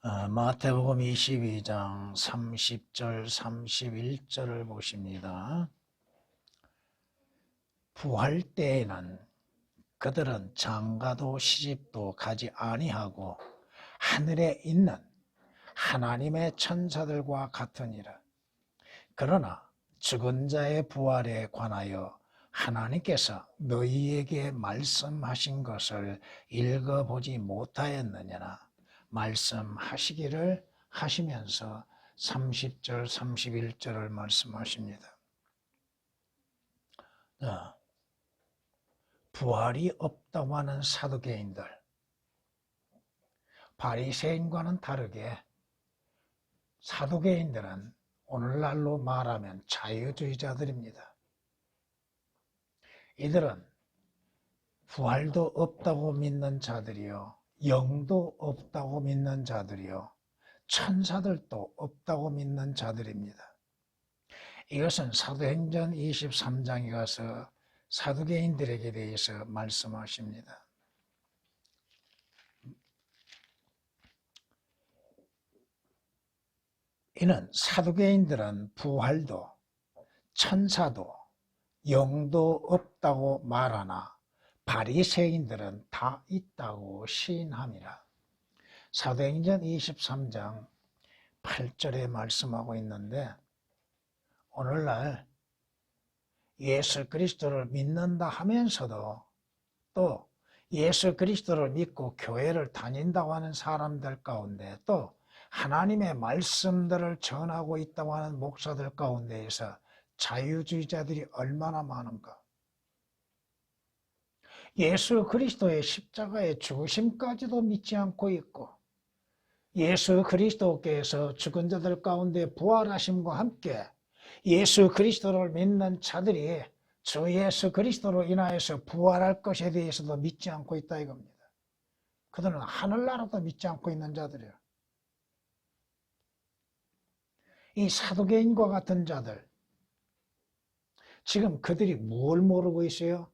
마태복음 22장 30절 31절을 보십니다. 부활 때에는 그들은 장가도 시집도 가지 아니하고 하늘에 있는 하나님의 천사들과 같으니라. 그러나 죽은 자의 부활에 관하여 하나님께서 너희에게 말씀하신 것을 읽어보지 못하였느냐나 말씀하시기를 하시면서 30절 31절을 말씀하십니다. 부활이 없다고 하는 사두개인들, 바리새인과는 다르게 사두개인들은 오늘날로 말하면 자유주의자들입니다. 이들은 부활도 없다고 믿는 자들이요, 영도 없다고 믿는 자들이요, 천사들도 없다고 믿는 자들입니다. 이것은 사도행전 23장에 가서 사두개인들에게 대해서 말씀하십니다. 이는 사두개인들은 부활도 천사도 영도 없다고 말하나 바리새인들은 다 있다고 시인함이라. 사도행전 23장 8절에 말씀하고 있는데, 오늘날 예수 그리스도를 믿는다 하면서도 또 예수 그리스도를 믿고 교회를 다닌다고 하는 사람들 가운데, 또 하나님의 말씀들을 전하고 있다고 하는 목사들 가운데에서 자유주의자들이 얼마나 많은가. 예수 그리스도의 십자가의 죽으심까지도 믿지 않고 있고, 예수 그리스도께서 죽은 자들 가운데 부활하심과 함께 예수 그리스도를 믿는 자들이 주 예수 그리스도로 인하여서 부활할 것에 대해서도 믿지 않고 있다 이겁니다. 그들은 하늘나라도 믿지 않고 있는 자들이에요. 이 사두개인과 같은 자들, 지금 그들이 뭘 모르고 있어요?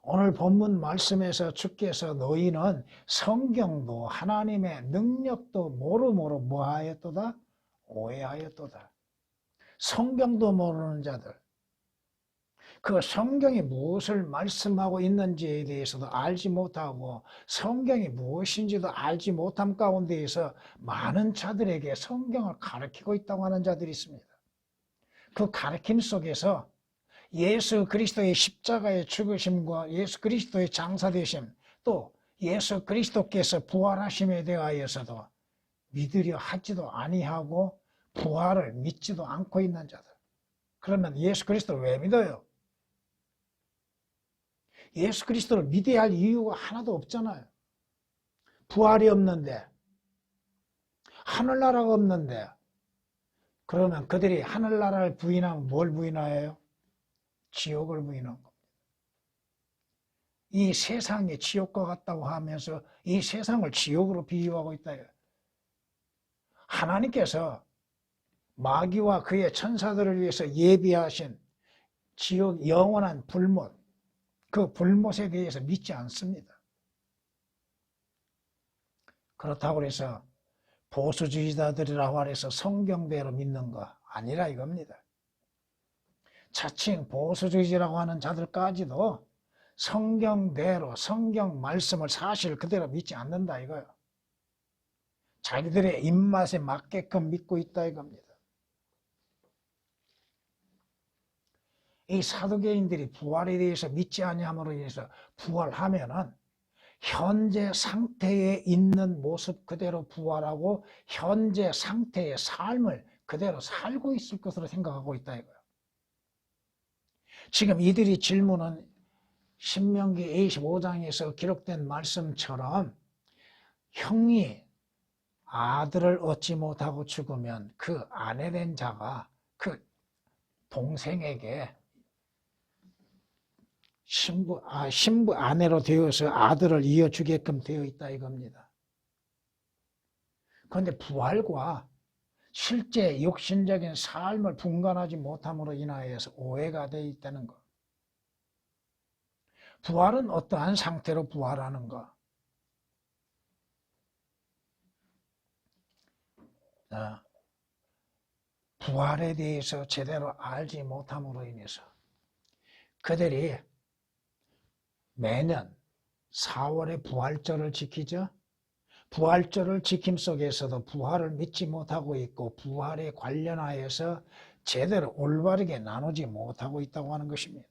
오늘 본문 말씀에서 주께서 너희는 성경도 하나님의 능력도 모르므로 뭐하였도다? 오해하였도다. 성경도 모르는 자들, 그 성경이 무엇을 말씀하고 있는지에 대해서도 알지 못하고 성경이 무엇인지도 알지 못함 가운데에서 많은 자들에게 성경을 가르치고 있다고 하는 자들이 있습니다. 그 가르침 속에서 예수 그리스도의 십자가의 죽으심과 예수 그리스도의 장사되심, 또 예수 그리스도께서 부활하심에 대하여서도 믿으려 하지도 아니하고 부활을 믿지도 않고 있는 자들. 그러면 예수 그리스도를 왜 믿어요? 예수 그리스도를 믿어야 할 이유가 하나도 없잖아요. 부활이 없는데, 하늘나라가 없는데, 그러면 그들이 하늘나라를 부인하면 뭘 부인하여요? 지옥을 부인한 겁니다. 이 세상이 지옥과 같다고 하면서 이 세상을 지옥으로 비유하고 있다. 하나님께서 마귀와 그의 천사들을 위해서 예비하신 지옥 영원한 불못, 그 불못에 대해서 믿지 않습니다. 그렇다고 해서 보수주의자들이라고 해서 성경대로 믿는 거 아니라 이겁니다. 자칭 보수주의자라고 하는 자들까지도 성경대로 성경 말씀을 사실 그대로 믿지 않는다 이거예요. 자기들의 입맛에 맞게끔 믿고 있다 이겁니다. 이 사두개인들이 부활에 대해서 믿지 아니함으로 인해서 부활하면은 현재 상태에 있는 모습 그대로 부활하고 현재 상태의 삶을 그대로 살고 있을 것으로 생각하고 있다 이거예요. 지금 이들이 질문은 신명기 25장에서 기록된 말씀처럼 형이 아들을 얻지 못하고 죽으면 그 아내된 자가 그 동생에게 신부 아내로 되어서 아들을 이어주게끔 되어 있다 이겁니다. 그런데 부활과 실제 육신적인 삶을 분간하지 못함으로 인하여서 오해가 되어 있다는 것. 부활은 어떠한 상태로 부활하는가? 부활에 대해서 제대로 알지 못함으로 인해서 그들이 매년 4월에 부활절을 지키죠. 부활절을 지킴 속에서도 부활을 믿지 못하고 있고 부활에 관련하여서 제대로 올바르게 나누지 못하고 있다고 하는 것입니다.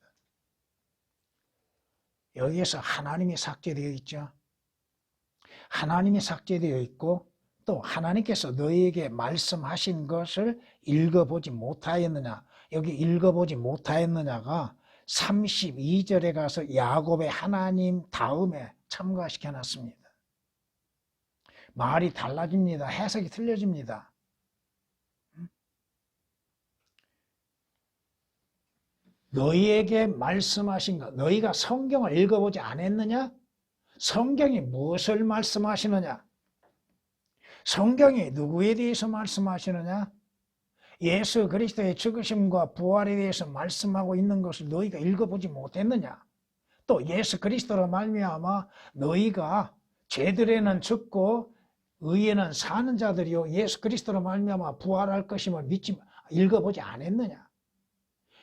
여기에서 하나님이 삭제되어 있죠. 하나님이 삭제되어 있고 또 하나님께서 너희에게 말씀하신 것을 읽어보지 못하였느냐. 여기 읽어보지 못하였느냐가 32절에 가서 야곱의 하나님 다음에 첨가시켜놨습니다. 말이 달라집니다. 해석이 틀려집니다. 너희에게 말씀하신 것, 너희가 성경을 읽어보지 않았느냐? 성경이 무엇을 말씀하시느냐? 성경이 누구에 대해서 말씀하시느냐? 예수 그리스도의 죽으심과 부활에 대해서 말씀하고 있는 것을 너희가 읽어보지 못했느냐? 또 예수 그리스도로 말미암아 너희가 죄들에는 죽고 의에는 사는 자들이요 예수 그리스도로 말미암아 부활할 것임을 읽어보지 않았느냐?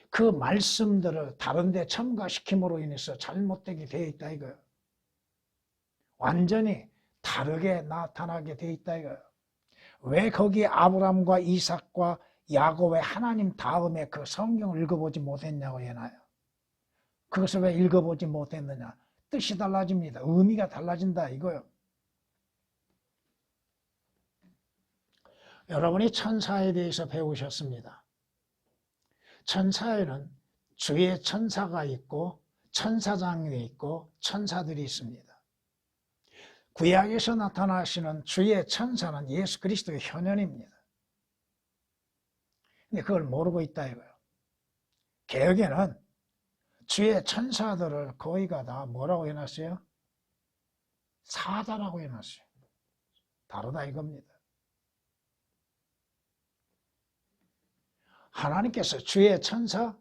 그 말씀들을 다른 데 첨가시킴으로 인해서 잘못되게 되어 있다 이거예요. 완전히 다르게 나타나게 되어 있다 이거예요. 왜 거기에 아브라함과 이삭과 야곱의 하나님 다음에 그 성경을 읽어보지 못했냐고 해놔요. 그것을 왜 읽어보지 못했느냐? 뜻이 달라집니다. 의미가 달라진다 이거예요. 여러분이 천사에 대해서 배우셨습니다. 천사에는 주의 천사가 있고 천사장이 있고 천사들이 있습니다. 구약에서 나타나시는 주의 천사는 예수 그리스도의 현현입니다. 근데 그걸 모르고 있다 이거예요. 개혁에는 주의 천사들을 거의가 다 뭐라고 해놨어요? 사자라고 해놨어요. 다르다 이겁니다. 하나님께서 주의 천사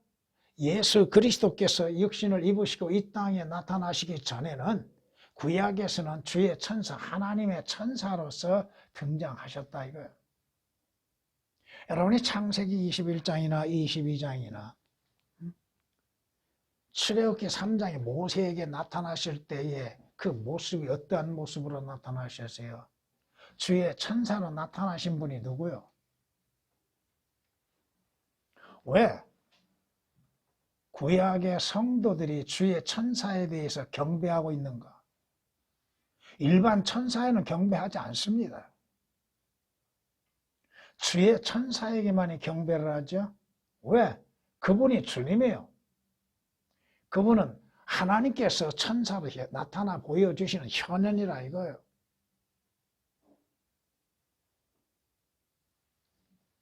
예수 그리스도께서 육신을 입으시고 이 땅에 나타나시기 전에는 구약에서는 주의 천사 하나님의 천사로서 등장하셨다 이거예요. 여러분이 창세기 21장이나 22장이나 출애굽기 3장에 모세에게 나타나실 때에 그 모습이 어떠한 모습으로 나타나셨어요? 주의 천사로 나타나신 분이 누구요? 왜? 구약의 성도들이 주의 천사에 대해서 경배하고 있는가? 일반 천사에는 경배하지 않습니다. 주의 천사에게만이 경배를 하죠. 왜? 그분이 주님이에요. 그분은 하나님께서 천사로 나타나 보여주시는 현현이라 이거예요.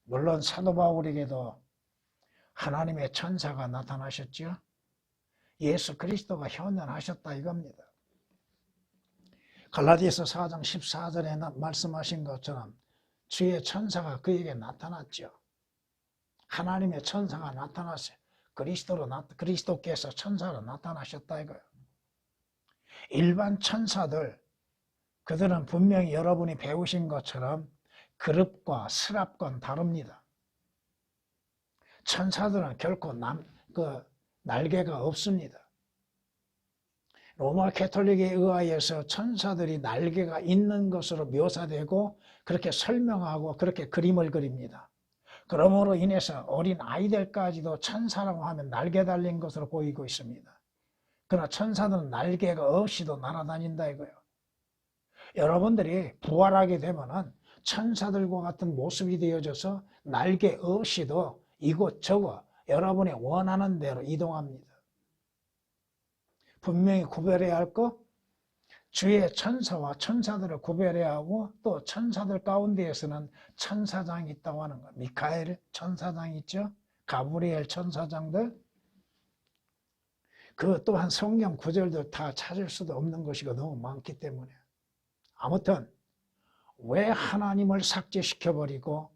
물론 사도 바울에게도 하나님의 천사가 나타나셨죠. 예수 그리스도가 현현하셨다 이겁니다. 갈라디아서 4장 14절에 말씀하신 것처럼 주의 천사가 그에게 나타났죠. 하나님의 천사가 나타났어요. 그리스도께서 천사로 나타나셨다 이거예요. 일반 천사들, 그들은 분명히 여러분이 배우신 것처럼 그룹과 스랍과는 다릅니다. 천사들은 결코 날개가 없습니다. 로마 캐톨릭에 의하여서 천사들이 날개가 있는 것으로 묘사되고 그렇게 설명하고 그렇게 그림을 그립니다. 그러므로 인해서 어린 아이들까지도 천사라고 하면 날개 달린 것으로 보이고 있습니다. 그러나 천사들은 날개가 없이도 날아다닌다 이거예요. 여러분들이 부활하게 되면은 천사들과 같은 모습이 되어져서 날개 없이도 이곳저곳 여러분이 원하는 대로 이동합니다. 분명히 구별해야 할 것, 주의 천사와 천사들을 구별해야 하고 또 천사들 가운데에서는 천사장이 있다고 하는 거예요. 미카엘 천사장이 있죠. 가브리엘 천사장들. 그 또한 성경 구절도 다 찾을 수도 없는 것이고 너무 많기 때문에. 아무튼 왜 하나님을 삭제시켜버리고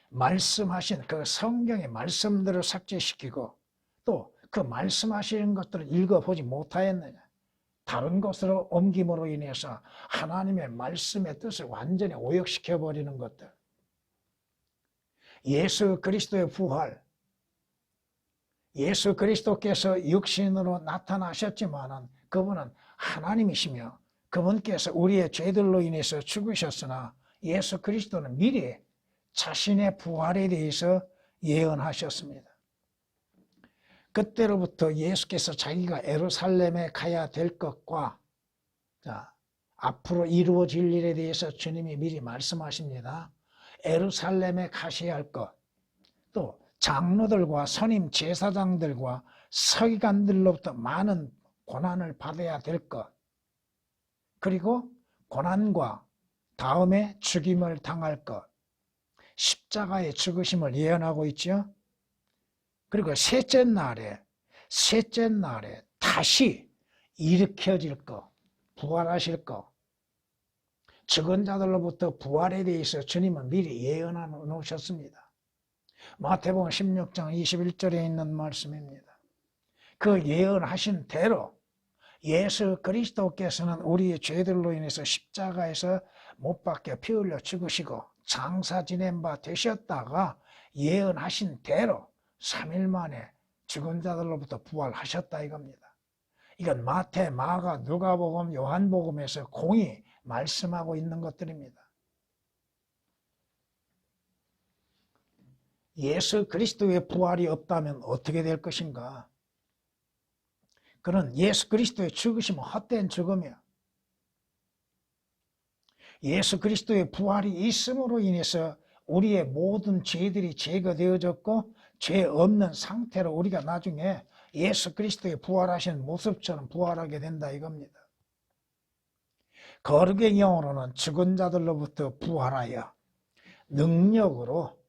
말씀하신 그 성경의 말씀들을 삭제시키고 또 그 말씀하시는 것들을 읽어보지 못하였느냐. 다른 것으로 옮김으로 인해서 하나님의 말씀의 뜻을 완전히 오역시켜버리는 것들. 예수 그리스도의 부활, 예수 그리스도께서 육신으로 나타나셨지만은 그분은 하나님이시며 그분께서 우리의 죄들로 인해서 죽으셨으나 예수 그리스도는 미리 자신의 부활에 대해서 예언하셨습니다. 그때로부터 예수께서 자기가 예루살렘에 가야 될 것과 앞으로 이루어질 일에 대해서 주님이 미리 말씀하십니다. 예루살렘에 가셔야 할 것, 또 장로들과 선임 제사장들과 서기관들로부터 많은 고난을 받아야 될 것, 그리고 고난과 다음에 죽임을 당할 것, 십자가의 죽으심을 예언하고 있죠. 그리고 셋째 날에 다시 일으켜질 것, 부활하실 것, 죽은 자들로부터 부활에 대해서 주님은 미리 예언해 놓으셨습니다. 마태복음 16장 21절에 있는 말씀입니다. 그 예언하신 대로 예수 그리스도께서는 우리의 죄들로 인해서 십자가에서 못 박혀 피 흘려 죽으시고 장사 지낸 바 되셨다가 예언하신 대로 3일 만에 죽은 자들로부터 부활하셨다 이겁니다. 이건 마태, 마가, 누가복음, 요한복음에서 공히 말씀하고 있는 것들입니다. 예수 그리스도의 부활이 없다면 어떻게 될 것인가? 그는 예수 그리스도의 죽으심은 헛된 죽음이야. 예수 그리스도의 부활이 있음으로 인해서 우리의 모든 죄들이 제거되어졌고 죄 없는 상태로 우리가 나중에 예수 그리스도의 부활하신 모습처럼 부활하게 된다 이겁니다. 거룩의 영으로는 죽은 자들로부터 부활하여 능력으로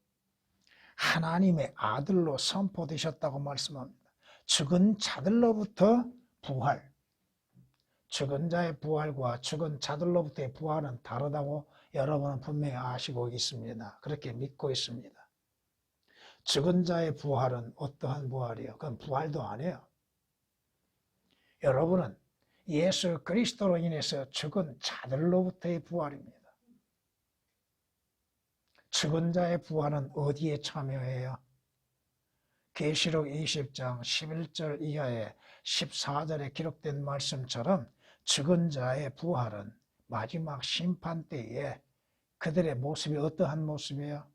하나님의 아들로 선포되셨다고 말씀합니다. 죽은 자들로부터 부활, 죽은 자의 부활과 죽은 자들로부터의 부활은 다르다고 여러분은 분명히 아시고 있습니다. 그렇게 믿고 있습니다. 죽은 자의 부활은 어떠한 부활이에요? 그건 부활도 아니에요. 여러분은 예수 그리스도로 인해서 죽은 자들로부터의 부활입니다. 죽은 자의 부활은 어디에 참여해요? 계시록 20장 11절 이하에 14절에 기록된 말씀처럼 죽은 자의 부활은 마지막 심판 때에 그들의 모습이 어떠한 모습이에요?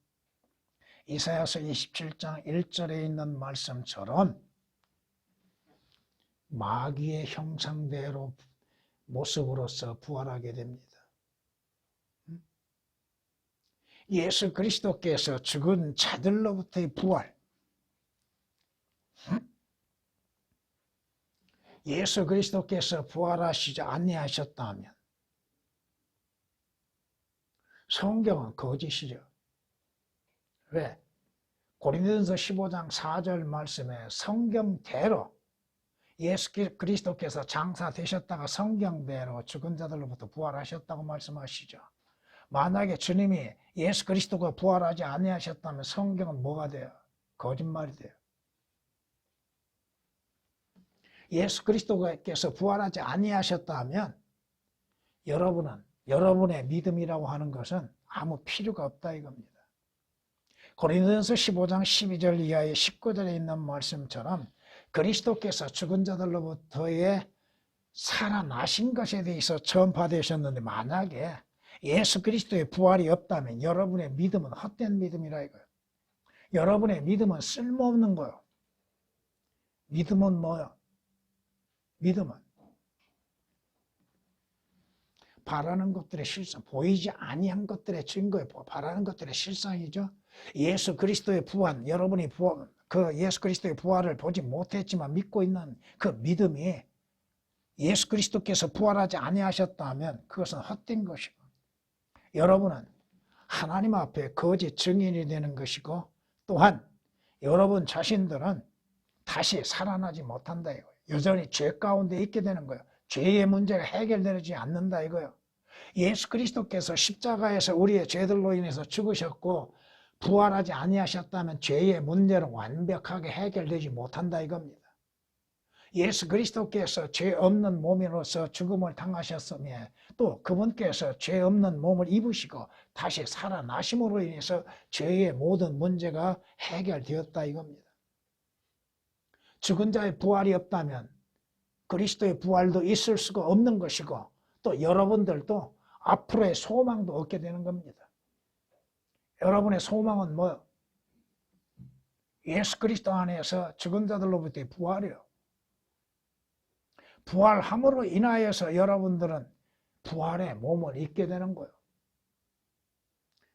이사야서 27장 1절에 있는 말씀처럼 마귀의 형상대로 모습으로서 부활하게 됩니다. 예수 그리스도께서 죽은 자들로부터의 부활, 예수 그리스도께서 부활하시지 아니하셨다면 성경은 거짓이죠. 왜? 고린도전서 15장 4절 말씀에 성경대로 예수 그리스도께서 장사되셨다가 성경대로 죽은 자들로부터 부활하셨다고 말씀하시죠. 만약에 주님이 예수 그리스도가 부활하지 아니하셨다면 성경은 뭐가 돼요? 거짓말이 돼요. 예수 그리스도께서 부활하지 아니하셨다면 여러분의 믿음이라고 하는 것은 아무 필요가 없다 이겁니다. 고린도전서 15장 12절 이하의 19절에 있는 말씀처럼 그리스도께서 죽은 자들로부터의 살아나신 것에 대해서 전파되셨는데 만약에 예수 그리스도의 부활이 없다면 여러분의 믿음은 헛된 믿음이라 이거예요. 여러분의 믿음은 쓸모없는 거예요. 믿음은 뭐예요? 믿음은 바라는 것들의 실상, 보이지 아니한 것들의 증거에 바라는 것들의 실상이죠. 예수 그리스도의 부활, 여러분이 그 예수 그리스도의 부활을 보지 못했지만 믿고 있는 그 믿음이 예수 그리스도께서 부활하지 아니하셨다면 그것은 헛된 것이고 여러분은 하나님 앞에 거짓 증인이 되는 것이고 또한 여러분 자신들은 다시 살아나지 못한다 이거예요. 여전히 죄 가운데 있게 되는 거예요. 죄의 문제가 해결되지 않는다 이거예요. 예수 그리스도께서 십자가에서 우리의 죄들로 인해서 죽으셨고 부활하지 아니하셨다면 죄의 문제는 완벽하게 해결되지 못한다 이겁니다. 예수 그리스도께서 죄 없는 몸으로서 죽음을 당하셨으며 또 그분께서 죄 없는 몸을 입으시고 다시 살아나심으로 인해서 죄의 모든 문제가 해결되었다 이겁니다. 죽은 자의 부활이 없다면 그리스도의 부활도 있을 수가 없는 것이고 또 여러분들도 앞으로의 소망도 얻게 되는 겁니다. 여러분의 소망은 뭐? 예수 그리스도 안에서 죽은 자들로부터의 부활이요. 부활함으로 인하여서 여러분들은 부활의 몸을 입게 되는 거예요.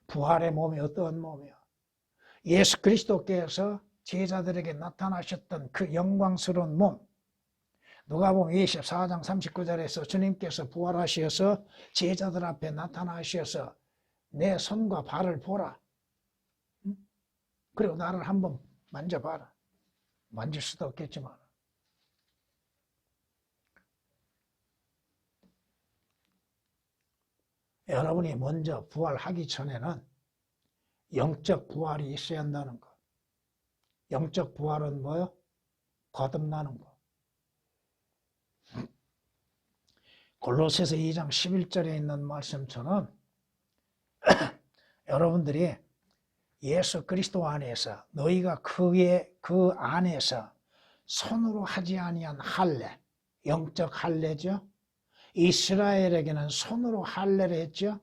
부활의 몸이 어떤 몸이야? 예수 그리스도께서 제자들에게 나타나셨던 그 영광스러운 몸. 누가복음 24장 39절에서 주님께서 부활하셔서 제자들 앞에 나타나셔서 내 손과 발을 보라. 그리고 나를 한번 만져봐라. 만질 수도 없겠지만. 여러분이 먼저 부활하기 전에는 영적 부활이 있어야 한다는 거. 영적 부활은 뭐요? 거듭나는 거. 골로새서 2장 11절에 있는 말씀처럼 여러분들이 예수 그리스도 안에서 너희가 그 안에서 손으로 하지 아니한 할례, 영적 할례죠. 이스라엘에게는 손으로 할례를 했죠.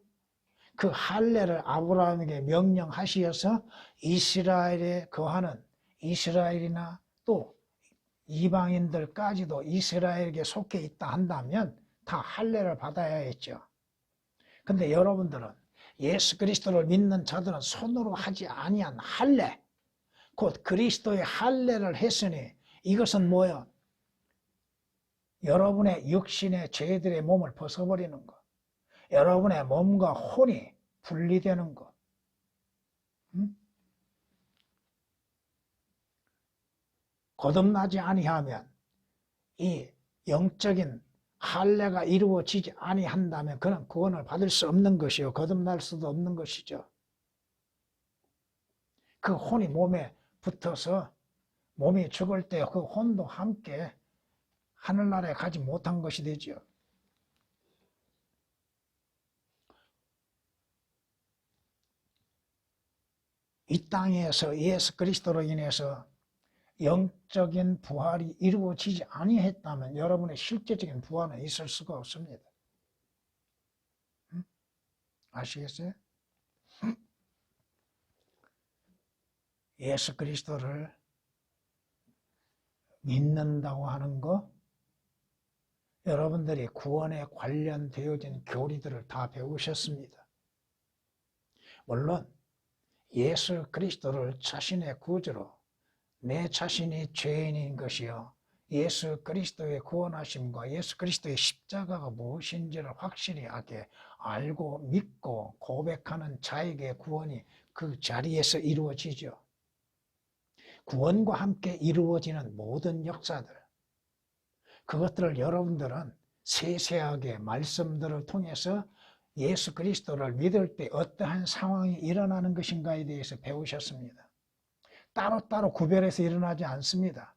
그 할례를 아브라함에게 명령하시어서 이스라엘에 거하는 이스라엘이나 또 이방인들까지도 이스라엘에게 속해 있다 한다면 다 할례를 받아야 했죠. 근데 여러분들은 예수 그리스도를 믿는 자들은 손으로 하지 아니한 할례, 곧 그리스도의 할례를 했으니 이것은 뭐예요? 여러분의 육신의 죄들의 몸을 벗어버리는 것, 여러분의 몸과 혼이 분리되는 것. 거듭나지 아니하면 이 영적인 할례가 이루어지지 아니한다면 그는 구원을 받을 수 없는 것이요 거듭날 수도 없는 것이죠. 그 혼이 몸에 붙어서 몸이 죽을 때 그 혼도 함께 하늘나라에 가지 못한 것이 되죠. 이 땅에서 예수 그리스도로 인해서 영적인 부활이 이루어지지 아니했다면 여러분의 실제적인 부활은 있을 수가 없습니다. 아시겠어요? 예수 그리스도를 믿는다고 하는 거, 여러분들이 구원에 관련되어진 교리들을 다 배우셨습니다. 물론 예수 그리스도를 자신의 구주로 내 자신이 죄인인 것이요 예수 그리스도의 구원하심과 예수 그리스도의 십자가가 무엇인지를 확실히 하게 알고 믿고 고백하는 자에게 구원이 그 자리에서 이루어지죠. 구원과 함께 이루어지는 모든 역사들, 그것들을 여러분들은 세세하게 말씀들을 통해서 예수 그리스도를 믿을 때 어떠한 상황이 일어나는 것인가에 대해서 배우셨습니다. 따로따로 구별해서 일어나지 않습니다.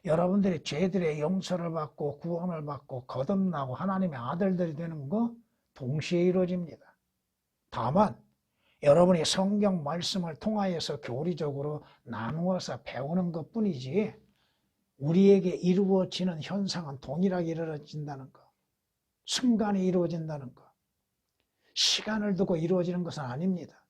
여러분들이 죄들의 용서를 받고 구원을 받고 거듭나고 하나님의 아들들이 되는 거 동시에 이루어집니다. 다만 여러분이 성경 말씀을 통하여서 교리적으로 나누어서 배우는 것뿐이지 우리에게 이루어지는 현상은 동일하게 이루어진다는 거, 순간에 이루어진다는 거, 시간을 두고 이루어지는 것은 아닙니다.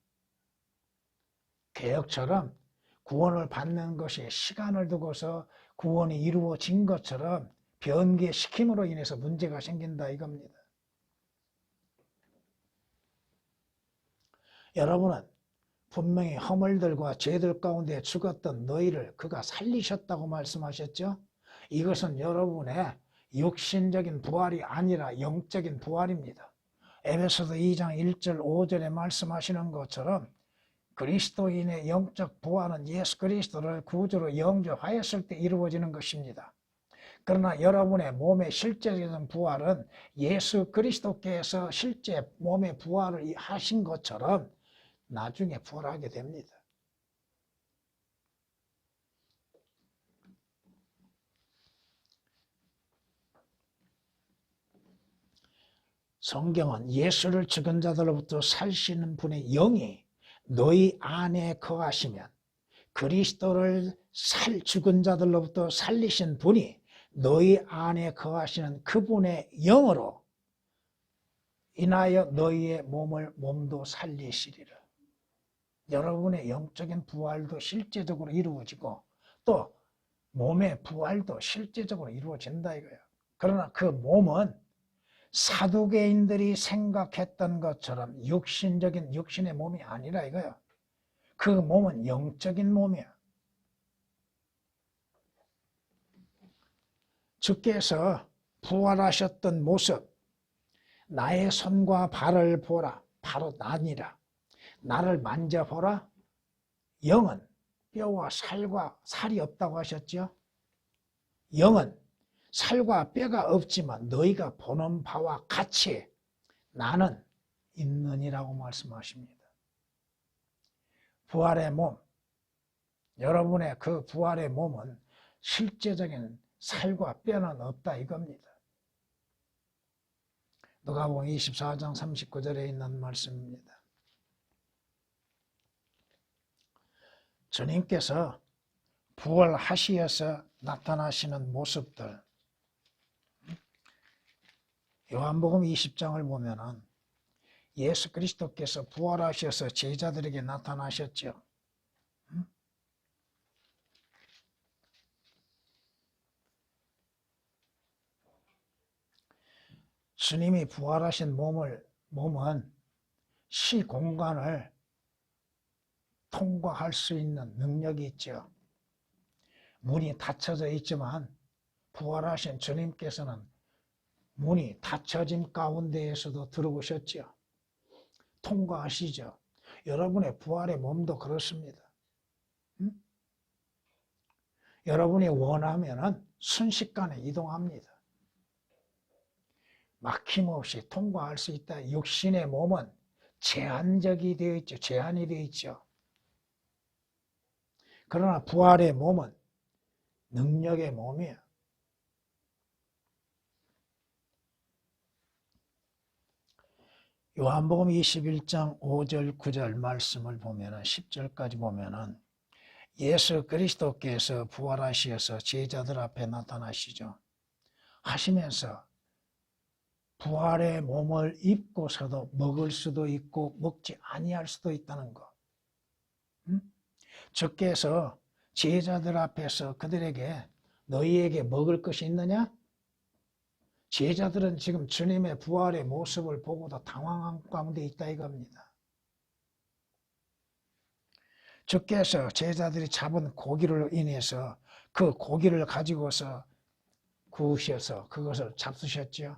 개혁처럼 구원을 받는 것이 시간을 두고서 구원이 이루어진 것처럼 변개시킴으로 인해서 문제가 생긴다 이겁니다. 여러분은 분명히 허물들과 죄들 가운데 죽었던 너희를 그가 살리셨다고 말씀하셨죠? 이것은 여러분의 육신적인 부활이 아니라 영적인 부활입니다. 에베소서 2장 1절 5절에 말씀하시는 것처럼 그리스도인의 영적 부활은 예수 그리스도를 구주로 영접하였을 때 이루어지는 것입니다. 그러나 여러분의 몸의 실제적인 부활은 예수 그리스도께서 실제 몸의 부활을 하신 것처럼 나중에 부활하게 됩니다. 성경은 예수를 죽은 자들로부터 살리시는 분의 영이 너희 안에 거하시면 그리스도를 죽은 자들로부터 살리신 분이 너희 안에 거하시는 그분의 영으로 인하여 너희의 몸도 살리시리라. 여러분의 영적인 부활도 실제적으로 이루어지고 또 몸의 부활도 실제적으로 이루어진다 이거예요. 그러나 그 몸은 사두개인들이 생각했던 것처럼 육신의 몸이 아니라 이거예요. 그 몸은 영적인 몸이야. 주께서 부활하셨던 모습, 나의 손과 발을 보라. 바로 나니라. 나를 만져보라. 영은 뼈와 살이 없다고 하셨죠. 영은 살과 뼈가 없지만 너희가 보는 바와 같이 나는 있느니라고 말씀하십니다. 부활의 몸, 여러분의 그 부활의 몸은 실제적인 살과 뼈는 없다 이겁니다. 누가복음 24장 39절에 있는 말씀입니다. 주님께서 부활하시어서 나타나시는 모습들, 요한복음 20장을 보면은 예수 그리스도께서 부활하셔서 제자들에게 나타나셨죠. 주님이 부활하신 몸은 시공간을 통과할 수 있는 능력이 있죠. 문이 닫혀져 있지만 부활하신 주님께서는 문이 닫혀진 가운데에서도 들어오셨죠. 통과하시죠. 여러분의 부활의 몸도 그렇습니다. 여러분이 원하면 순식간에 이동합니다. 막힘없이 통과할 수 있다. 육신의 몸은 제한적이 되어 있죠. 제한이 되어 있죠. 그러나 부활의 몸은 능력의 몸이에요. 요한복음 21장 5절 9절 말씀을 보면은 10절까지 보면은 예수 그리스도께서 부활하시어서 제자들 앞에 나타나시죠. 하시면서 부활의 몸을 입고서도 먹을 수도 있고 먹지 아니할 수도 있다는 것. 주께서 제자들 앞에서 그들에게 너희에게 먹을 것이 있느냐? 제자들은 지금 주님의 부활의 모습을 보고도 당황한 가운데 있다 이겁니다. 주께서 제자들이 잡은 고기를 인해서 그 고기를 가지고서 구우셔서 그것을 잡수셨죠.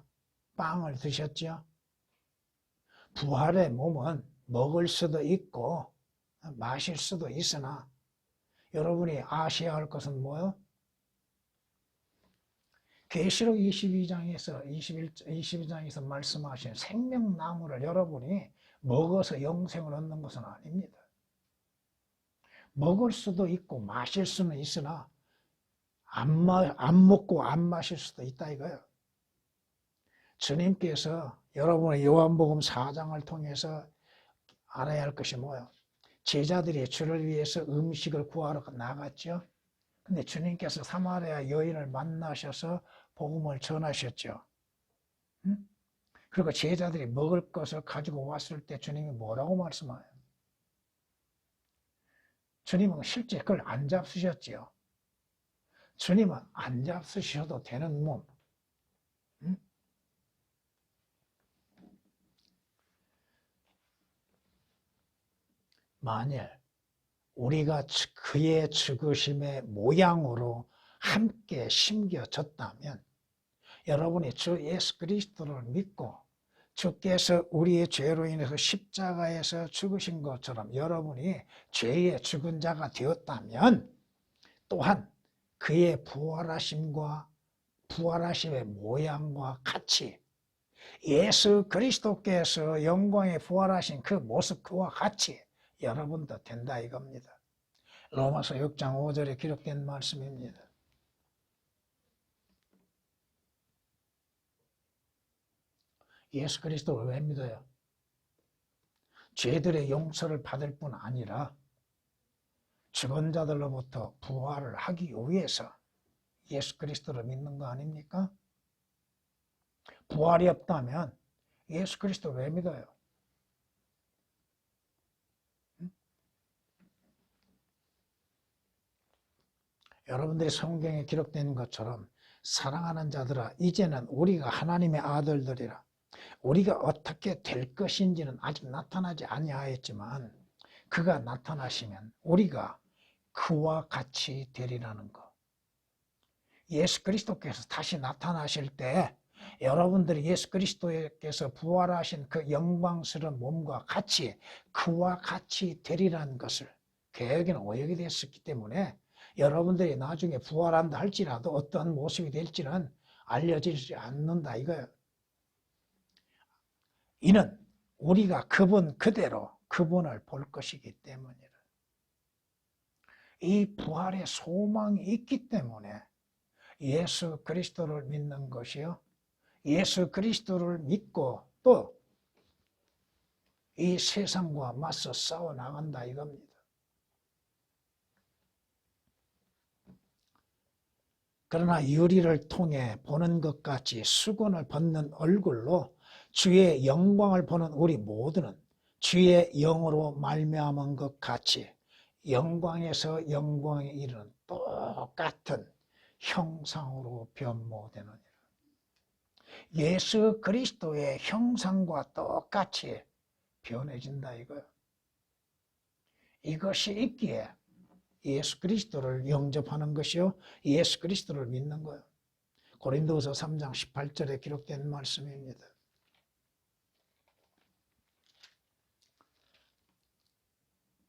빵을 드셨죠. 부활의 몸은 먹을 수도 있고 마실 수도 있으나 여러분이 아셔야 할 것은 뭐예요? 계시록 22장에서 말씀하신 생명나무를 여러분이 먹어서 영생을 얻는 것은 아닙니다. 먹을 수도 있고 마실 수는 있으나 안 먹고 안 마실 수도 있다 이거예요. 주님께서 여러분의 요한복음 4장을 통해서 알아야 할 것이 뭐예요? 제자들이 주를 위해서 음식을 구하러 나갔죠. 근데 주님께서 사마리아 여인을 만나셔서 복음을 전하셨죠. 그리고 제자들이 먹을 것을 가지고 왔을 때 주님이 뭐라고 말씀해요? 주님은 실제 그걸 안 잡수셨지요. 주님은 안 잡수셔도 되는 몸. 만일 우리가 그의 죽으심의 모양으로 함께 심겨졌다면 여러분이 주 예수 그리스도를 믿고 주께서 우리의 죄로 인해서 십자가에서 죽으신 것처럼 여러분이 죄의 죽은 자가 되었다면 또한 그의 부활하심의 모양과 같이 예수 그리스도께서 영광에 부활하신 그 모습 그와 같이 여러분도 된다 이겁니다. 로마서 6장 5절에 기록된 말씀입니다. 예수 그리스도를 왜 믿어요? 죄들의 용서를 받을 뿐 아니라 죽은 자들로부터 부활을 하기 위해서 예수 그리스도를 믿는 거 아닙니까? 부활이 없다면 예수 그리스도를 왜 믿어요? 여러분들이 성경에 기록된 것처럼 사랑하는 자들아, 이제는 우리가 하나님의 아들들이라. 우리가 어떻게 될 것인지는 아직 나타나지 아니하였지만 그가 나타나시면 우리가 그와 같이 되리라는 것. 예수 그리스도께서 다시 나타나실 때 여러분들이 예수 그리스도께서 부활하신 그 영광스러운 몸과 같이 그와 같이 되리라는 것을 계획에는 오역이 됐었기 때문에 여러분들이 나중에 부활한다 할지라도 어떠한 모습이 될지는 알려지지 않는다 이거예요. 이는 우리가 그분 그대로 그분을 볼 것이기 때문이라. 이 부활의 소망이 있기 때문에 예수 그리스도를 믿는 것이요. 예수 그리스도를 믿고 또 이 세상과 맞서 싸워 나간다 이겁니다. 그러나 유리를 통해 보는 것 같이 수건을 벗는 얼굴로 주의 영광을 보는 우리 모두는 주의 영으로 말미암은 것 같이 영광에서 영광에 이르는 똑같은 형상으로 변모되느니라. 예수 그리스도의 형상과 똑같이 변해진다 이거예요. 이것이 있기에 예수 그리스도를 영접하는 것이요 예수 그리스도를 믿는 거예요. 고린도후서 3장 18절에 기록된 말씀입니다.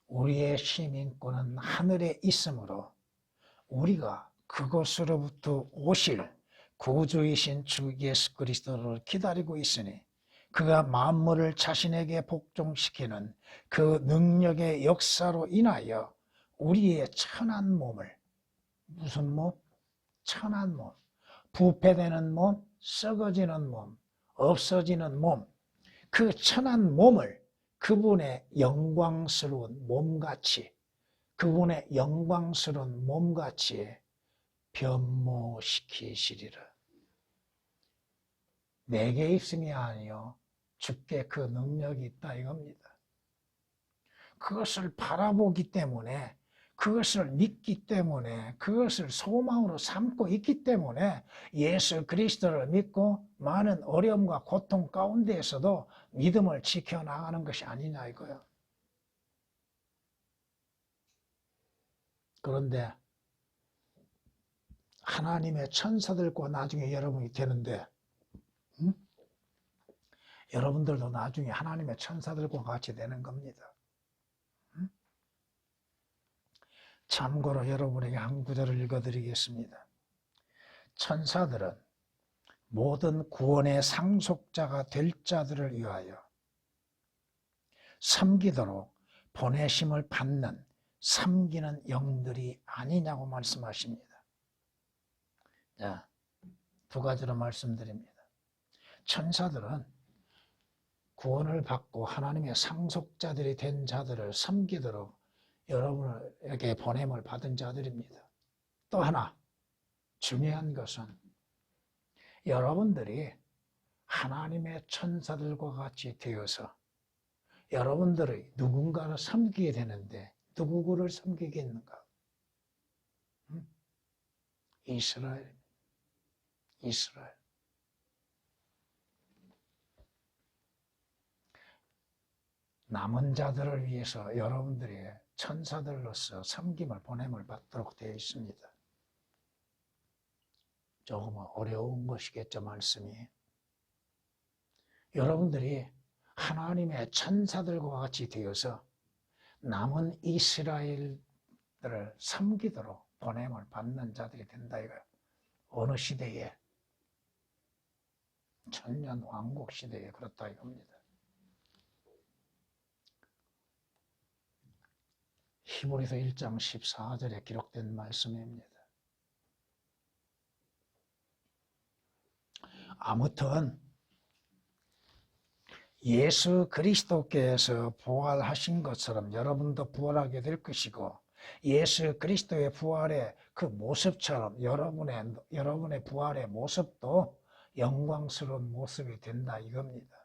우리의 시민권은 하늘에 있으므로 우리가 그곳으로부터 오실 구주이신 주 예수 그리스도를 기다리고 있으니 그가 만물을 자신에게 복종시키는 그 능력의 역사로 인하여 우리의 천한 몸을, 무슨 몸? 천한 몸, 부패되는 몸, 썩어지는 몸, 없어지는 몸, 그 천한 몸을 그분의 영광스러운 몸같이, 그분의 영광스러운 몸같이 변모시키시리라. 내게 있음이 아니요 주께 그 능력이 있다 이겁니다. 그것을 바라보기 때문에, 그것을 믿기 때문에, 그것을 소망으로 삼고 있기 때문에 예수 그리스도를 믿고 많은 어려움과 고통 가운데에서도 믿음을 지켜나가는 것이 아니냐 이거예요. 그런데 하나님의 천사들과 나중에 여러분이 되는데 여러분들도 나중에 하나님의 천사들과 같이 되는 겁니다. 참고로 여러분에게 한 구절을 읽어드리겠습니다. 천사들은 모든 구원의 상속자가 될 자들을 위하여 섬기도록 보내심을 받는 섬기는 영들이 아니냐고 말씀하십니다. 자, 두 가지로 말씀드립니다. 천사들은 구원을 받고 하나님의 상속자들이 된 자들을 섬기도록 여러분에게 보냄을 받은 자들입니다. 또 하나 중요한 것은 여러분들이 하나님의 천사들과 같이 되어서 여러분들이 누군가를 섬기게 되는데 누구를 섬기겠는가? 이스라엘. 남은 자들을 위해서 여러분들이 천사들로서 섬김을 보냄을 받도록 되어 있습니다. 조금 어려운 것이겠죠, 말씀이. 여러분들이 하나님의 천사들과 같이 되어서 남은 이스라엘들을 섬기도록 보냄을 받는 자들이 된다 이거예요. 어느 시대에? 천년 왕국 시대에 그렇다 이겁니다. 히브리서 1장 14절에 기록된 말씀입니다. 아무튼 예수 그리스도께서 부활하신 것처럼 여러분도 부활하게 될 것이고, 예수 그리스도의 부활의 그 모습처럼 여러분의 부활의 모습도 영광스러운 모습이 된다 이겁니다.